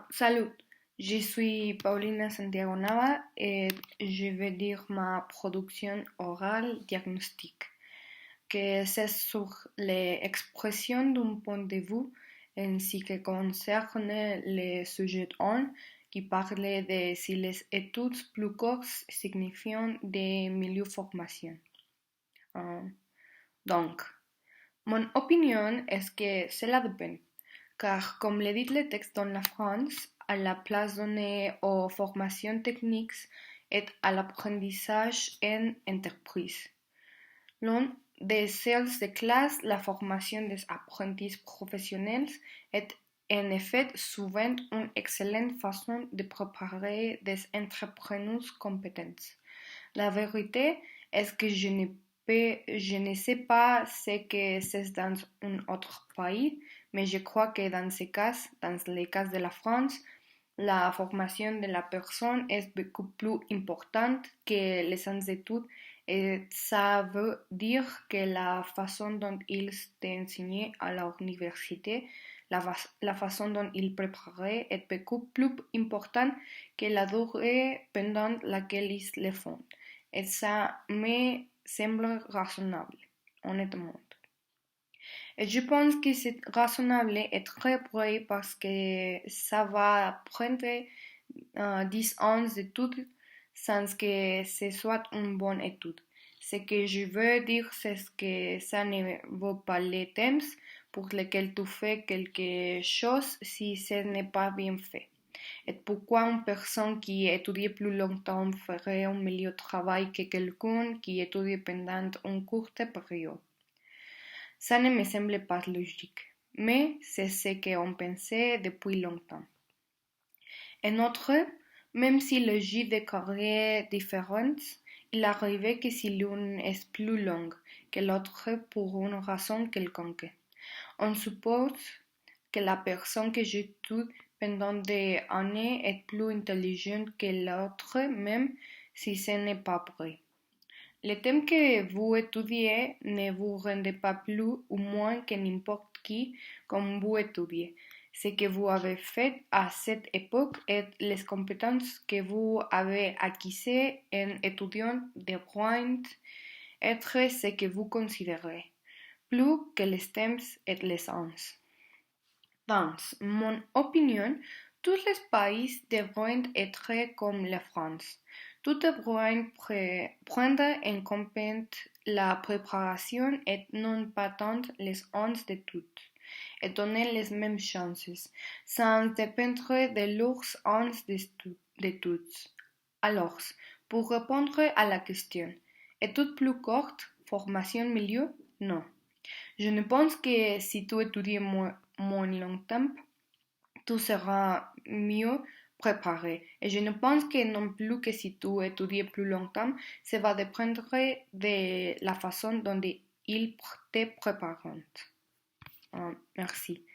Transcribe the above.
Salut, je suis Paulina Santiago Nava et je vais dire ma production orale diagnostique, que c'est sur les expressions d'un point de vue ainsi que concerne les sujets 1 qui parlait de si les études plus courtes signifient des milieux de formation. Euh, donc, mon opinion est que cela dépend, car comme le dit le texte dans la France, à la place donnée aux formations techniques et à l'apprentissage en entreprise. L'un des seuls de classe, la formation des apprentis professionnels est en effet souvent une excellente façon de préparer des entrepreneurs compétents. La vérité est que je ne sais pas ce que c'est dans un autre pays, mais je crois que dans ce cas, dans le cas de la France, la formation de la personne est beaucoup plus importante que les études et ça veut dire que la façon dont ils t'enseignaient à l'université, la façon dont ils préparaient est beaucoup plus importante que la durée pendant laquelle ils le font. Et ça me semble raisonnable, honnêtement. Et je pense que c'est raisonnable et très vrai parce que ça va prendre 10 ans d'études sans que ce soit une bonne étude. Ce que je veux dire, c'est que ça ne vaut pas le temps pour lequel tu fais quelque chose si ce n'est pas bien fait. Et pourquoi une personne qui étudie plus longtemps ferait un meilleur travail que quelqu'un qui étudie pendant une courte période? Ça ne me semble pas logique, mais c'est ce qu'on pensait depuis longtemps. En outre, même si le jeu de carrières est différent, il arrive que si l'une est plus longue que l'autre pour une raison quelconque, on suppose que la personne que j'étudie pendant des années est plus intelligente que l'autre, même si ce n'est pas vrai. Le thème que vous étudiez ne vous rend pas plus ou moins que n'importe qui comme vous étudiez. Ce que vous avez fait à cette époque et les compétences que vous avez acquises en étudiant devraient être ce que vous considérez, plus que les thèmes et les sens. Dans mon opinion, tous les pays devraient être comme la France. Tous devraient prendre en compte la préparation et non pas tant les ans d'études, et donner les mêmes chances, sans dépendre de leurs ans d'études. Alors, pour répondre à la question, études plus courtes, formation milieu? Non. Je ne pense que si tu étudies moins longtemps, tu seras mieux préparé. Et je ne pense que non plus que si tu étudies plus longtemps, ça va dépendre de la façon dont ils te préparent. Merci.